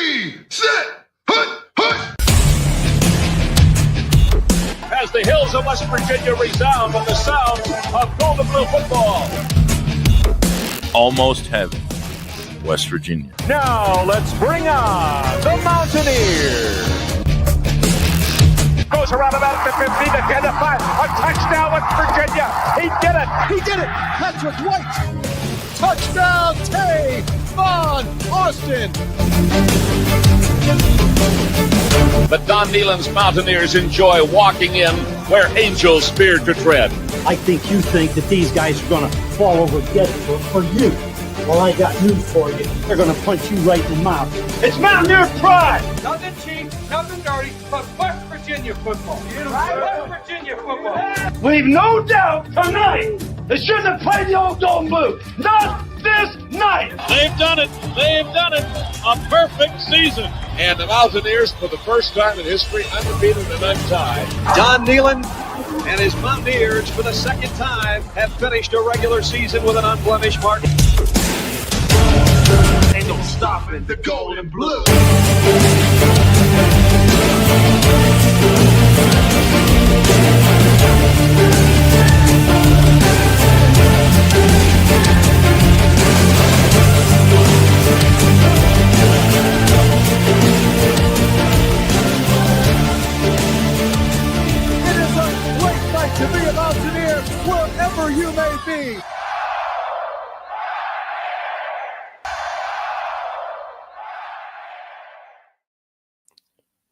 Ready, set, hut, hut. As the hills of West Virginia resound with the sound of gold and blue football. Almost heaven, West Virginia. Now let's bring on the Mountaineers. Goes around about the 50, the 10, the 5. A touchdown, West Virginia. He did it. He did it. Patrick White. Touchdown, Tay Von Austin. The Don Nehlen's Mountaineers enjoy walking in where angels feared to tread. I think you think that these guys are going to fall over dead for you. Well, I got news for you. They're going to punch you right in the mouth. It's Mountaineer pride! Nothing cheap, nothing dirty, but West Virginia football. West Virginia football. Leave no doubt tonight. They shouldn't have played the old Golden Boot. Not this night. They've done it. They've done it. A perfect season. And the Mountaineers, for the first time in history, undefeated and untied. Don Nehlen and his Mountaineers, for the second time, have finished a regular season with an unblemished mark. Ain't no stopping the gold and blue. It is a great night to be a Mountaineer wherever you may be.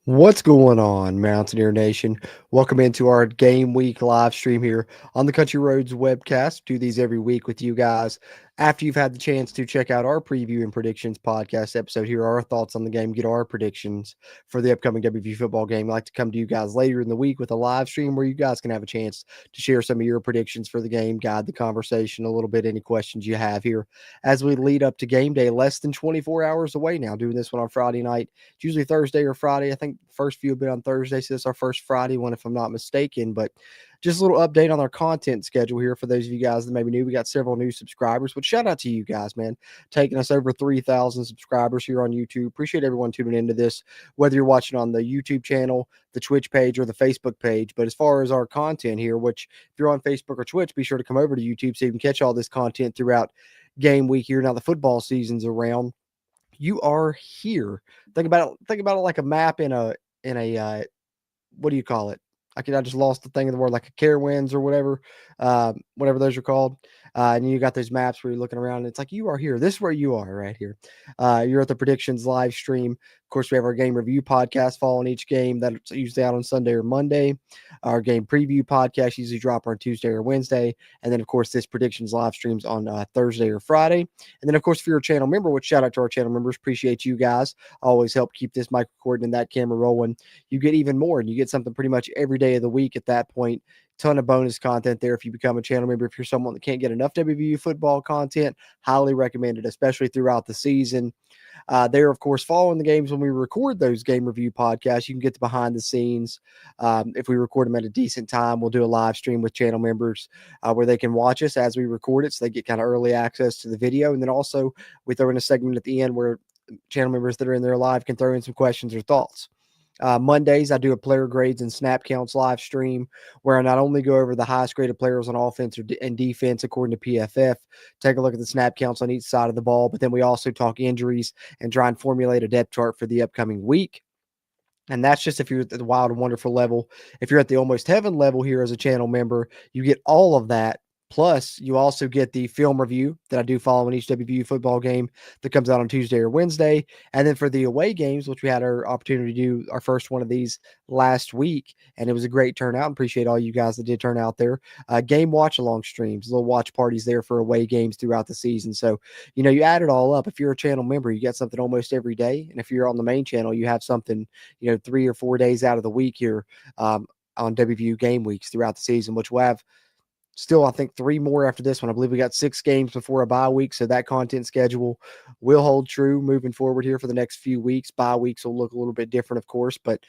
What's going on, Mountaineer Nation? Welcome into our game week live stream here on the Country Roads Webcast. Do these every week with you guys. After you've had the chance to check out our preview and predictions podcast episode, here are our thoughts on the game, get our predictions for the upcoming WVU football game. I like to come to you guys later in the week with a live stream where you guys can have a chance to share some of your predictions for the game, guide the conversation a little bit, any questions you have here as we lead up to game day, less than 24 hours away now, doing this one on Friday night. It's usually Thursday or Friday. I think the first few have been on Thursday, so it's our first Friday one, if I'm not mistaken, but just a little update on our content schedule here for those of you guys that maybe new. We got several new subscribers, but shout out to you guys, man. Taking us over 3,000 subscribers here on YouTube. Appreciate everyone tuning into this, whether you're watching on the YouTube channel, the Twitch page, or the Facebook page. But as far as our content here, which if you're on Facebook or Twitch, be sure to come over to YouTube so you can catch all this content throughout game week here. Now the football season's around. You are here. Think about it like a map in a what do you call it? I just lost the thing of the word, like a Carowinds or whatever those are called. And you got those maps where you're looking around and it's like, you are here. This is where you are right here. You're at the predictions live stream. Of course, we have our game review podcast following each game that's usually out on Sunday or Monday. Our game preview podcast usually drop on Tuesday or Wednesday. And then, of course, this predictions live streams on Thursday or Friday. And then, of course, if you're a channel member, which shout out to our channel members, appreciate you guys. Always help keep this mic recording and that camera rolling. You get even more, and you get something pretty much every day of the week at that point. Ton of bonus content there if you become a channel member. If you're someone that can't get enough WVU football content, highly recommended, especially throughout the season. They're, of course, following the games when we record those game review podcasts. You can get the behind the scenes. If we record them at a decent time, we'll do a live stream with channel members where they can watch us as we record it, so they get kind of early access to the video. And then also we throw in a segment at the end where channel members that are in there live can throw in some questions or thoughts. Mondays, I do a player grades and snap counts live stream where I not only go over the highest graded players on offense and defense according to PFF, take a look at the snap counts on each side of the ball, but then we also talk injuries and try and formulate a depth chart for the upcoming week. And that's just if you're at the wild and wonderful level. If you're at the almost heaven level here as a channel member, you get all of that. Plus, you also get the film review that I do following each WVU football game that comes out on Tuesday or Wednesday. And then for the away games, which we had our opportunity to do our first one of these last week, and it was a great turnout. Appreciate all you guys that did turn out there. Game watch-along streams, little watch parties there for away games throughout the season. So, you add it all up. If you're a channel member, you get something almost every day. And if you're on the main channel, you have something, 3 or 4 days out of the week here on WVU game weeks throughout the season, which will have Still, I think 3 more after this one. I believe we got 6 games before a bye week, so that content schedule will hold true moving forward here for the next few weeks. Bye weeks will look a little bit different, of course, but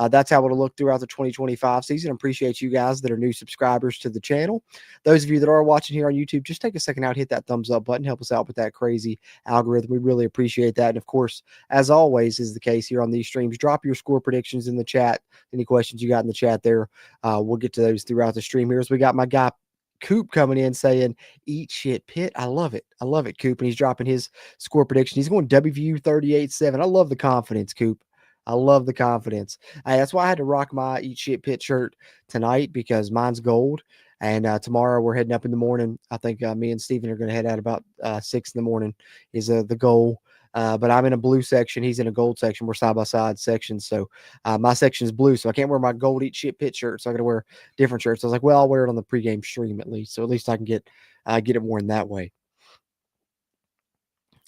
that's how it'll look throughout the 2025 season. I appreciate you guys that are new subscribers to the channel. Those of you that are watching here on YouTube, just take a second out, hit that thumbs up button, help us out with that crazy algorithm. We really appreciate that. And of course, as always is the case here on these streams, drop your score predictions in the chat. Any questions you got in the chat there, we'll get to those throughout the stream here. As we got my guy Coop coming in saying, eat shit, Pitt. I love it. I love it, Coop. And he's dropping his score prediction. He's going WVU 38-7. I love the confidence, Coop. I love the confidence. Hey, that's why I had to rock my Eat Shit Pitt shirt tonight, because mine's gold. And tomorrow we're heading up in the morning. I think me and Steven are going to head out about 6 in the morning is the goal. But I'm in a blue section. He's in a gold section. We're side-by-side sections. So my section is blue, so I can't wear my gold Eat Shit Pitt shirt. So I got to wear different shirts. I was like, well, I'll wear it on the pregame stream at least. So at least I can get it worn that way.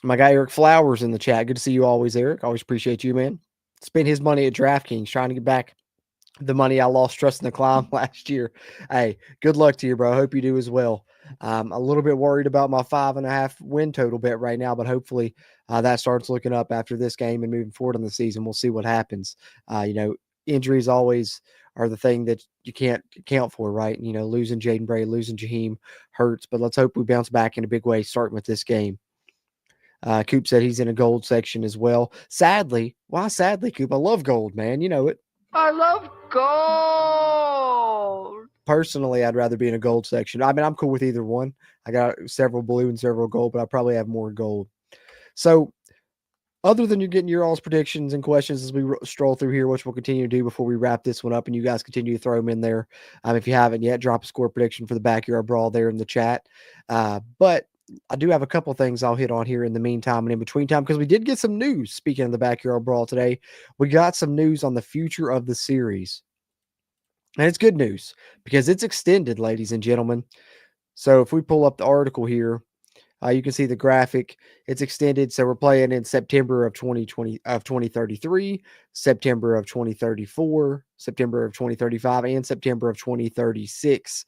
My guy Eric Flowers in the chat. Good to see you always, Eric. Always appreciate you, man. Spent his money at DraftKings trying to get back the money I lost trusting the climb last year. Hey, good luck to you, bro. I hope you do as well. I'm a little bit worried about my 5.5 win total bet right now, but hopefully that starts looking up after this game and moving forward in the season. We'll see what happens. Injuries always are the thing that you can't account for, right? Losing Jaden Bray, losing Jaheim hurts, but let's hope we bounce back in a big way starting with this game. Coop said he's in a gold section as well. Sadly, why sadly, Coop? I love gold, man. You know it. I love gold. Personally, I'd rather be in a gold section. I mean, I'm cool with either one. I got several blue and several gold, but I probably have more gold. So other than you're getting your all's predictions and questions as we stroll through here, which we'll continue to do before we wrap this one up, and you guys continue to throw them in there. If you haven't yet, drop a score prediction for the Backyard Brawl there in the chat. But I do have a couple things I'll hit on here in the meantime and in between time, because we did get some news. Speaking of the Backyard Brawl today, we got some news on the future of the series. And it's good news because it's extended, ladies and gentlemen. So if we pull up the article here, you can see the graphic. It's extended. So we're playing in September of 2033, September of 2034, September of 2035, and September of 2036.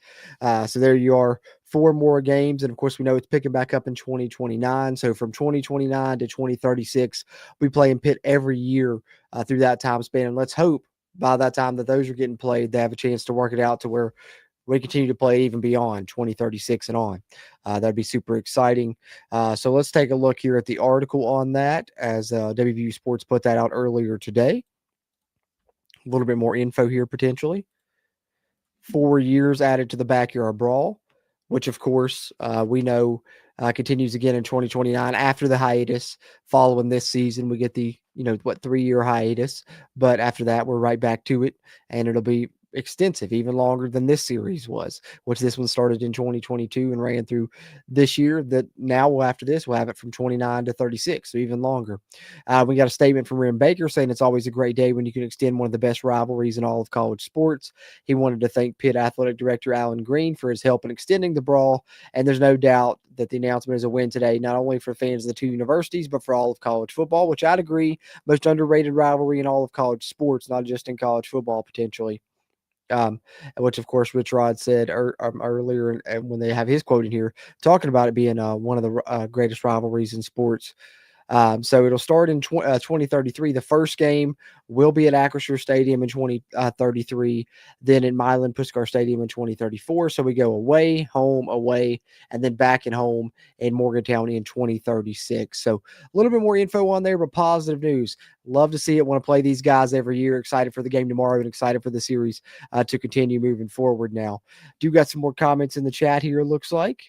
So there you are, 4 more games. And of course, we know it's picking back up in 2029. So from 2029 to 2036, we play in Pitt every year through that time span. And let's hope by that time that those are getting played, they have a chance to work it out to where we continue to play even beyond 2036 and on. That'd be super exciting. So let's take a look here at the article on that, as WVU Sports put that out earlier today. A little bit more info here potentially. 4 years added to the Backyard Brawl, which of course we know continues again in 2029 after the hiatus. Following this season, we get the 3-year hiatus, but after that we're right back to it, and it'll be extensive, even longer than this series was, which this one started in 2022 and ran through this year. That now after this we'll have it from 29 to 36, so even longer. We got a statement from Ren Baker saying it's always a great day when you can extend one of the best rivalries in all of college sports. He wanted to thank Pitt Athletic Director Alan Green for his help in extending the brawl, and there's no doubt that the announcement is a win today, not only for fans of the two universities, but for all of college football, which I'd agree, most underrated rivalry in all of college sports, not just in college football potentially. Which of course Rich Rod said earlier, and when they have his quote in here talking about it being one of the greatest rivalries in sports. So it'll start in 2033. The first game will be at Acrisure Stadium in 2033, then in Milan Puskar Stadium in 2034. So we go away, home, away, and then back and home in Morgantown in 2036. So a little bit more info on there, but positive news. Love to see it. Want to play these guys every year. Excited for the game tomorrow and excited for the series to continue moving forward now. Do got some more comments in the chat here, looks like.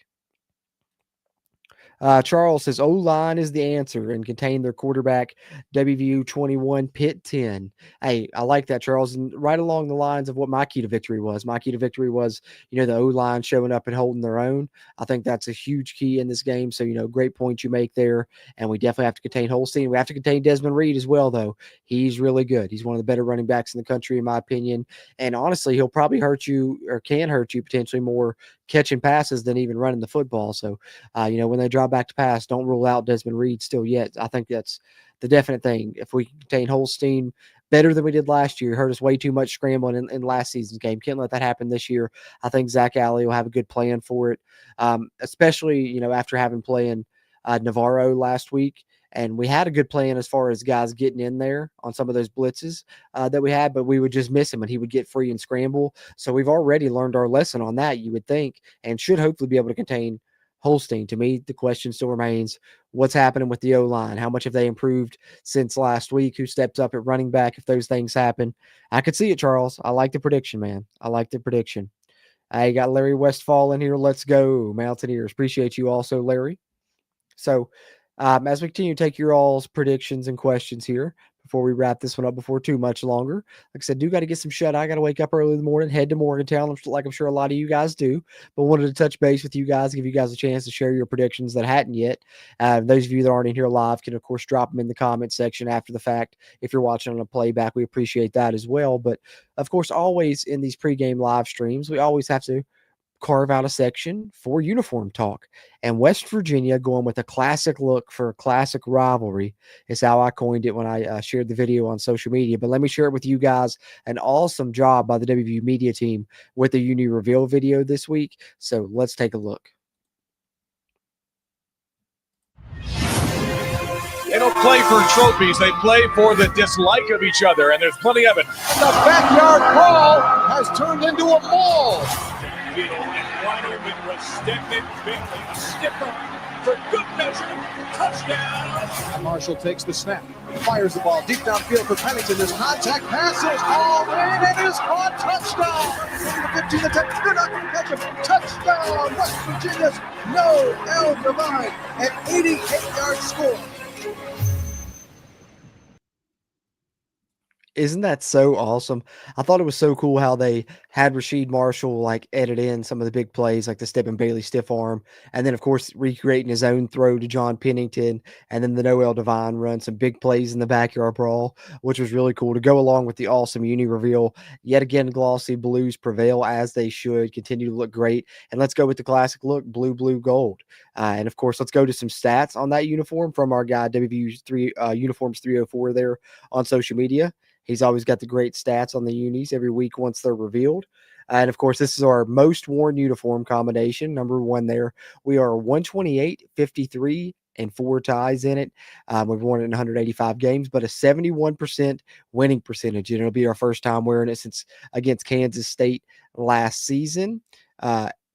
Charles says O-line is the answer and contain their quarterback. WVU 21, Pitt 10. Hey, I like that, Charles. And right along the lines of what my key to victory was. My key to victory was, the O-line showing up and holding their own. I think that's a huge key in this game. So, great point you make there. And we definitely have to contain Holstein. We have to contain Desmond Reed as well, though. He's really good. He's one of the better running backs in the country, in my opinion. And honestly, he'll probably hurt you, or can hurt you potentially more catching passes than even running the football. So, when they drop back to pass, don't rule out Desmond Reed still yet. I think that's the definite thing. If we contain Holstein, better than we did last year. Hurt us way too much scrambling in last season's game. Can't let that happen this year. I think Zach Alley will have a good plan for it, especially, after having playing Navarro last week. And we had a good plan as far as guys getting in there on some of those blitzes that we had, but we would just miss him and he would get free and scramble. So we've already learned our lesson on that, you would think, and should hopefully be able to contain Holstein. To me, the question still remains, what's happening with the O-line? How much have they improved since last week? Who steps up at running back if those things happen? I could see it, Charles. I like the prediction, man. I like the prediction. I got Larry Westfall in here. Let's go, Mountaineers. Appreciate you also, Larry. So as we continue to take your all's predictions and questions here before we wrap this one up before too much longer, like I said, do got to get some shut. I got to wake up early in the morning, head to Morgantown, like I'm sure a lot of you guys do, but wanted to touch base with you guys, give you guys a chance to share your predictions that hadn't yet. Those of you that aren't in here live can, of course, drop them in the comment section after the fact. If you're watching on a playback, we appreciate that as well. But, of course, always in these pregame live streams, we always have to carve out a section for uniform talk. And West Virginia going with a classic look for a classic rivalry is how I coined it when I shared the video on social media. But let me share it with you guys. An awesome job by the WVU media team with the uni reveal video this week. So let's take a look. They don't play for trophies. They play for the dislike of each other, and there's plenty of it. The backyard brawl has turned into a mall. For good measure, touchdown. Marshall takes the snap, fires the ball deep downfield for Pennington. This contact pass is hauled in and is caught. Touchdown. The 15 attempt, you're not going to catch him. Touchdown. West Virginia's Noel Devine, an 88-yard score. Isn't that so awesome? I thought it was so cool how they had Rasheed Marshall like edit in some of the big plays, like the Stephen Bailey stiff arm, and then of course recreating his own throw to John Pennington, and then the Noel Devine run, some big plays in the backyard brawl, which was really cool to go along with the awesome uni reveal. Yet again, glossy blues prevail as they should, continue to look great, and let's go with the classic look, blue, blue, gold. And of course, let's go to some stats on that uniform from our guy WVU Uniforms 304 there on social media. He's always got the great stats on the unis every week once they're revealed. And, of course, this is our most worn uniform combination, number one there. We are 128, 53, and 4 ties in it. We've worn it in 185 games, but a 71% winning percentage. And it'll be our first time wearing it since against Kansas State last season.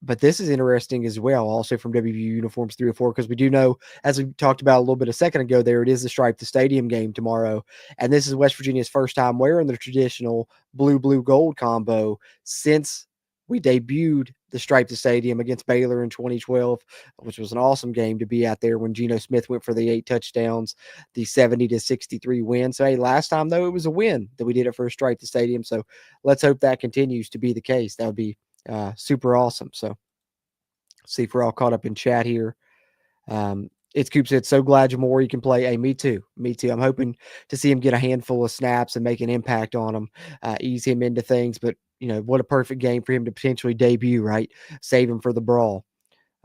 But this is interesting as well, also from WVU Uniforms 304, because we do know, as we talked about a little bit a second ago there, it is the Stripe the Stadium game tomorrow. And this is West Virginia's first time wearing the traditional blue, blue, gold combo since we debuted the Stripe the Stadium against Baylor in 2012, which was an awesome game to be out there when Geno Smith went for the 8 touchdowns, the 70-63 win. So, hey, last time, though, it was a win that we did it for Stripe the Stadium. So let's hope that continues to be the case. That would be super awesome. So see if we're all caught up in chat here. It's Coop said, so glad Jamori can play. Hey, me too. I'm hoping to see him get a handful of snaps and make an impact on him, ease him into things. But, what a perfect game for him to potentially debut, right? Save him for the brawl.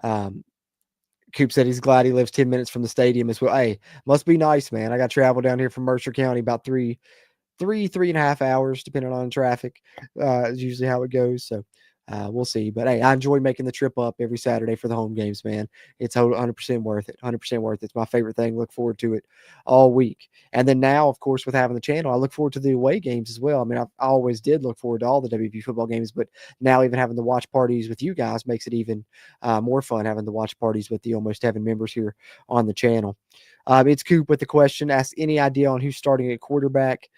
Coop said he's glad he lives 10 minutes from the stadium as well. Hey, must be nice, man. I got to travel down here from Mercer County about 3.5 hours, depending on traffic, is usually how it goes. So we'll see. But, hey, I enjoy making the trip up every Saturday for the home games, man. It's 100% worth it. 100% worth it. It's my favorite thing. Look forward to it all week. And then now, of course, with having the channel, I look forward to the away games as well. I mean, I always did look forward to all the WVU football games, but now even having the watch parties with you guys makes it even more fun, having the watch parties with the almost 7 members here on the channel. It's Coop with the question. Asked any idea on who's starting at quarterback?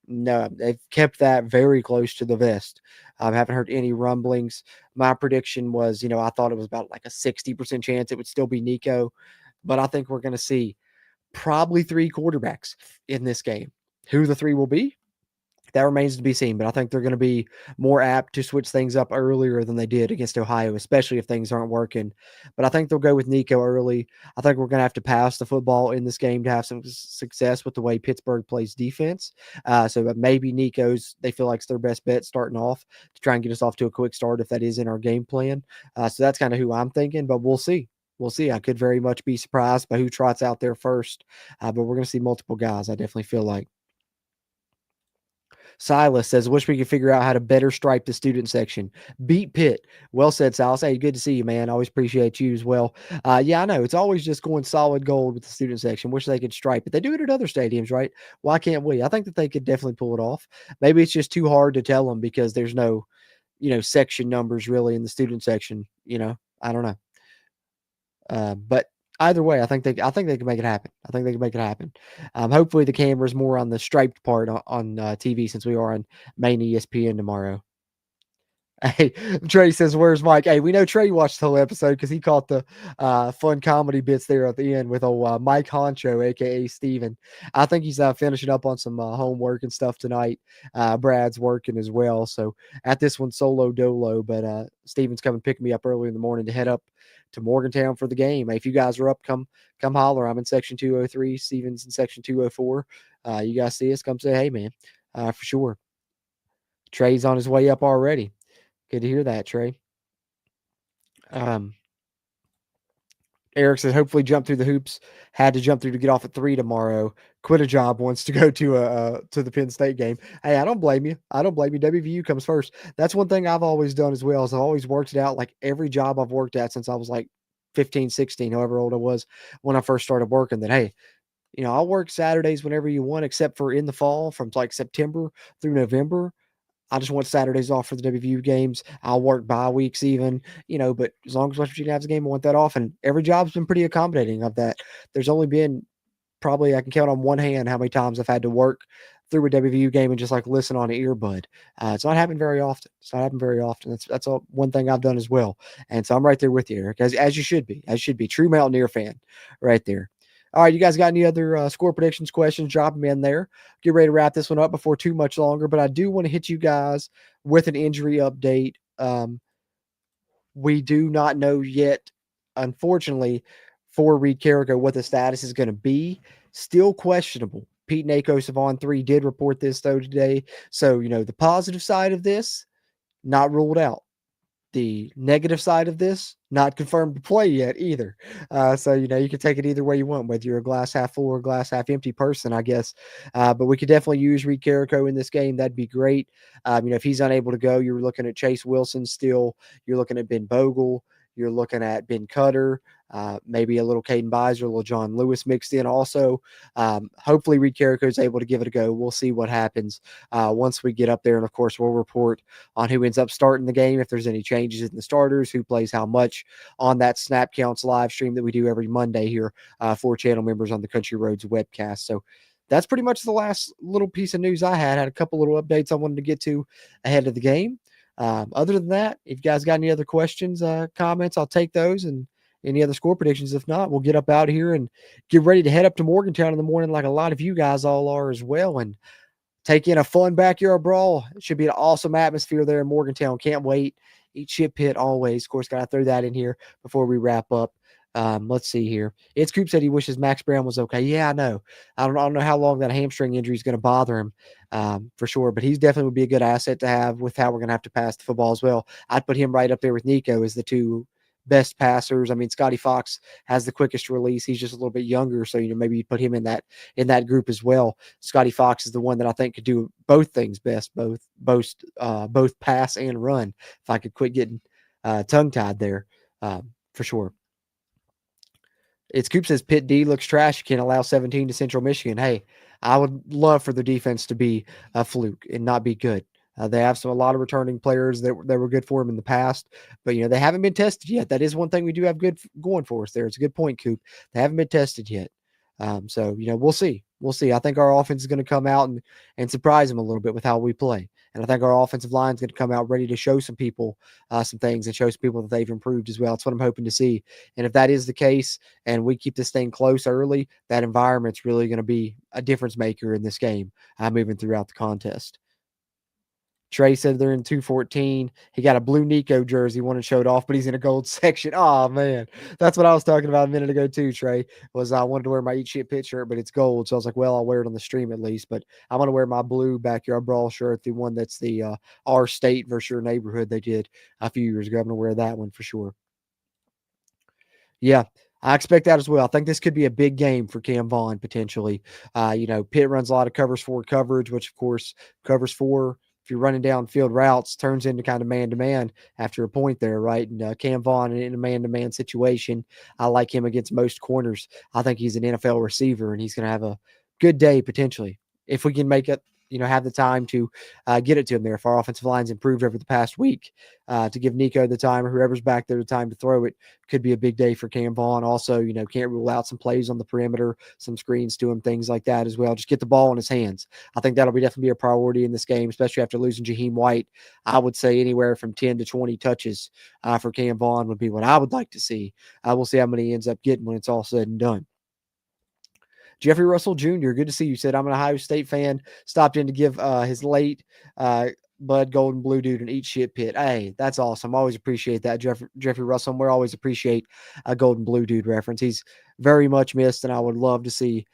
No, they've kept that very close to the vest. I haven't heard any rumblings. My prediction was, I thought it was about like a 60% chance it would still be Nico, but I think we're going to see probably 3 quarterbacks in this game. Who the 3 will be, that remains to be seen, but I think they're going to be more apt to switch things up earlier than they did against Ohio, especially if things aren't working. But I think they'll go with Nico early. I think we're going to have to pass the football in this game to have some success with the way Pittsburgh plays defense. So maybe Nico's, they feel like it's their best bet starting off to try and get us off to a quick start if that is in our game plan. So that's kind of who I'm thinking, but we'll see. We'll see. I could very much be surprised by who trots out there first, but we're going to see multiple guys, I definitely feel like. Silas says, wish we could figure out how to better stripe the student section. Beat Pitt. Well said, Silas. Hey, good to see you, man. Always appreciate you as well. Yeah, I know. It's always just going solid gold with the student section. Wish they could stripe it. They do it at other stadiums, right? Why can't we? I think that they could definitely pull it off. Maybe it's just too hard to tell them because there's no, section numbers really in the student section. I don't know. But either way, I think they can make it happen. I think they can make it happen. Hopefully the camera's more on the striped part on TV since we are on main ESPN tomorrow. Hey, Trey says, "Where's Mike?" Hey, we know Trey watched the whole episode because he caught the fun comedy bits there at the end with old Mike Honcho, aka Steven. I think he's finishing up on some homework and stuff tonight. Brad's working as well, so at this one solo dolo. But Steven's coming to pick me up early in the morning to head up to Morgantown for the game. Hey, if you guys are up, come holler. I'm in section 203. Steven's in section 204. You guys see us? Come say hey, man, for sure. Trey's on his way up already. Good to hear that, Trey. Eric says, hopefully jump through the hoops. Had to jump through to get off at 3 tomorrow. Quit a job, wants to go to the Penn State game. Hey, I don't blame you. WVU comes first. That's one thing I've always done as well. Is I've always worked it out. Like every job I've worked at since I was like 15, 16, however old I was when I first started working, that, hey, I'll work Saturdays whenever you want, except for in the fall from like September through November. I just want Saturdays off for the WVU games. I'll work bye weeks even, but as long as West Virginia has a game, I want that off. And every job's been pretty accommodating of that. There's only been probably, I can count on one hand how many times I've had to work through a WVU game and just like listen on an earbud. It's not happening very often. That's one thing I've done as well. And so I'm right there with you, Eric, as you should be. True Mountaineer fan right there. All right, you guys got any other score predictions, questions? Drop them in there. Get ready to wrap this one up before too much longer, but I do want to hit you guys with an injury update. We do not know yet, unfortunately, for Reed Carrico what the status is going to be. Still questionable. Pete Nakos of On3 did report this, though, today. So, the positive side of this, not ruled out. The negative side of this, not confirmed to play yet either. So, you can take it either way you want, whether you're a glass half full or glass half empty person, I guess. But we could definitely use Reed Carrico in this game. That'd be great. If he's unable to go, you're looking at Chase Wilson still. You're looking at Ben Bogle. You're looking at Ben Cutter. Maybe a little Caden Beiser, a little John Lewis mixed in also. Hopefully Reed Carrico is able to give it a go. We'll see what happens once we get up there. And, of course, we'll report on who ends up starting the game, if there's any changes in the starters, who plays how much on that Snap Counts live stream that we do every Monday here for channel members on the Country Roads webcast. So that's pretty much the last little piece of news I had. Had a couple little updates I wanted to get to ahead of the game. Other than that, if you guys got any other questions, comments, I'll take those, and any other score predictions. If not, we'll get up out of here and get ready to head up to Morgantown in the morning like a lot of you guys all are as well, and take in a fun backyard brawl. It should be an awesome atmosphere there in Morgantown. Can't wait. Eat shit pit always. Of course, got to throw that in here before we wrap up. Let's see here. It's Coop said he wishes Max Brown was okay. Yeah, I know. I don't know how long that hamstring injury is going to bother him for sure, but he's definitely would be a good asset to have with how we're going to have to pass the football as well. I'd put him right up there with Nico as the two best passers. I mean, Scotty Fox has the quickest release. He's just a little bit younger, so maybe you put him in that group as well. Scotty Fox is the one that I think could do both things best, both pass and run. If I could quit getting tongue tied there, for sure. It's Coop says Pitt D looks trash. You can't allow 17 to Central Michigan. Hey, I would love for the defense to be a fluke and not be good. They have a lot of returning players that were good for them in the past, but they haven't been tested yet. That is one thing we do have good going for us there. It's a good point, Coop. They haven't been tested yet. So we'll see. We'll see. I think our offense is going to come out and surprise them a little bit with how we play. And I think our offensive line is going to come out ready to show some people some things and show some people that they've improved as well. That's what I'm hoping to see. And if that is the case and we keep this thing close early, that environment's really going to be a difference maker in this game moving throughout the contest. Trey said they're in 214. He got a blue Nico jersey, wanted to show it off, but he's in a gold section. Oh, man. That's what I was talking about a minute ago, too, Trey, was I wanted to wear my Eat Shit Pit shirt, but it's gold. So I was like, well, I'll wear it on the stream at least. But I want to wear my blue Backyard Brawl shirt, the one that's the Our State versus Your Neighborhood they did a few years ago. I'm going to wear that one for sure. Yeah. I expect that as well. I think this could be a big game for Cam Vaughn potentially. Pitt runs a lot of covers 4 coverage, which of course covers 4. If you're running downfield routes, turns into kind of man-to-man after a point there, right? And Cam Vaughn in a man-to-man situation, I like him against most corners. I think he's an NFL receiver, and he's going to have a good day potentially if we can make it. Have the time to get it to him there. If our offensive line's improved over the past week, to give Nico the time or whoever's back there the time to throw it, could be a big day for Cam Vaughn. Also, can't rule out some plays on the perimeter, some screens to him, things like that as well. Just get the ball in his hands. I think that'll definitely be a priority in this game, especially after losing Jaheim White. I would say anywhere from 10 to 20 touches for Cam Vaughn would be what I would like to see. We'll see how many he ends up getting when it's all said and done. Jeffrey Russell Jr., good to see you. Said, I'm an Ohio State fan. Stopped in to give his late Bud Golden Blue Dude and eat shit Pitt. Hey, that's awesome. Always appreciate that, Jeffrey Russell. And we always appreciate a Golden Blue Dude reference. He's very much missed, and I would love to see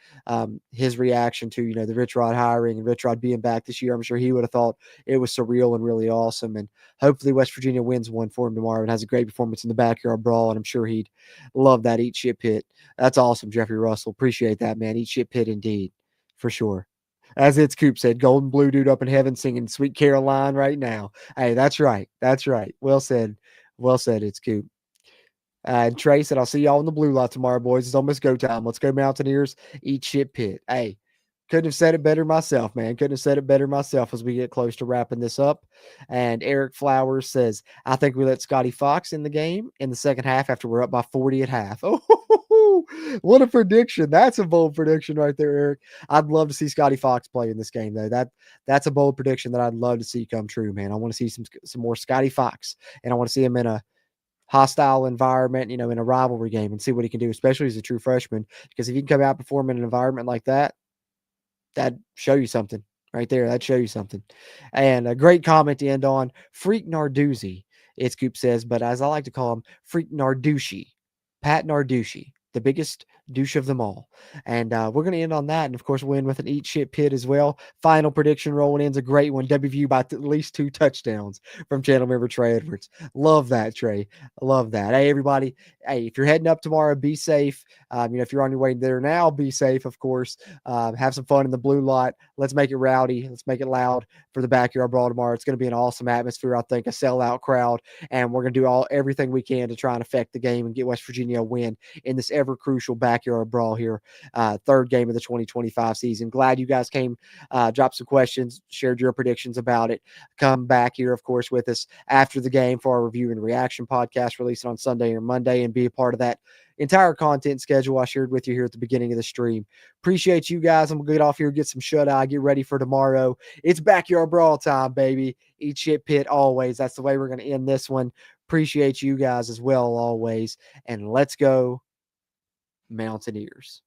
his reaction to, the Rich Rod hiring and Rich Rod being back this year. I'm sure he would have thought it was surreal and really awesome. And hopefully West Virginia wins one for him tomorrow and has a great performance in the backyard brawl. And I'm sure he'd love that eat shit Pitt. That's awesome, Jeffrey Russell. Appreciate that, man. Eat shit Pitt indeed, for sure. As it's Coop said, Golden Blue Dude up in heaven singing Sweet Caroline right now. Hey, that's right. That's right. Well said. Well said, it's Coop. And Trey said, I'll see y'all in the blue lot tomorrow, boys. It's almost go time. Let's go Mountaineers. Eat shit Pitt. Hey, couldn't have said it better myself, man. Couldn't have said it better myself as we get close to wrapping this up. And Eric Flowers says, I think we let Scotty Fox in the game in the second half after we're up by 40 at half. Oh, what a prediction. That's a bold prediction right there, Eric. I'd love to see Scotty Fox play in this game, though. That's a bold prediction that I'd love to see come true, man. I want to see some more Scotty Fox, and I want to see him in a hostile environment, in a rivalry game and see what he can do, especially as a true freshman, because if he can come out and perform in an environment like that, that'd show you something right there. That'd show you something. And a great comment to end on. Freak Narduzzi, it's Scoop says, but as I like to call him, Freak Narducci, Pat Narducci, the biggest douche of them all. And we're going to end on that. And of course, we'll end with an eat shit Pitt as well. Final prediction rolling in's a great one. WVU by at least 2 touchdowns from channel member Trey Edwards. Love that, Trey. Love that. Hey, everybody. Hey, if you're heading up tomorrow, be safe. If you're on your way there now, be safe, of course. Have some fun in the blue lot. Let's make it rowdy. Let's make it loud for the backyard brawl tomorrow. It's going to be an awesome atmosphere, I think, a sellout crowd. And we're going to do everything we can to try and affect the game and get West Virginia a win in this ever crucial backyard brawl here. Third game of the 2025 season. Glad you guys came, dropped some questions, shared your predictions about it. Come back here, of course, with us after the game for our review and reaction podcast released on Sunday or Monday and be a part of that entire content schedule I shared with you here at the beginning of the stream. Appreciate you guys. I'm going to get off here, get some shut-eye, get ready for tomorrow. It's backyard brawl time, baby. Eat shit Pitt always. That's the way we're going to end this one. Appreciate you guys as well always. And let's go Mountaineers.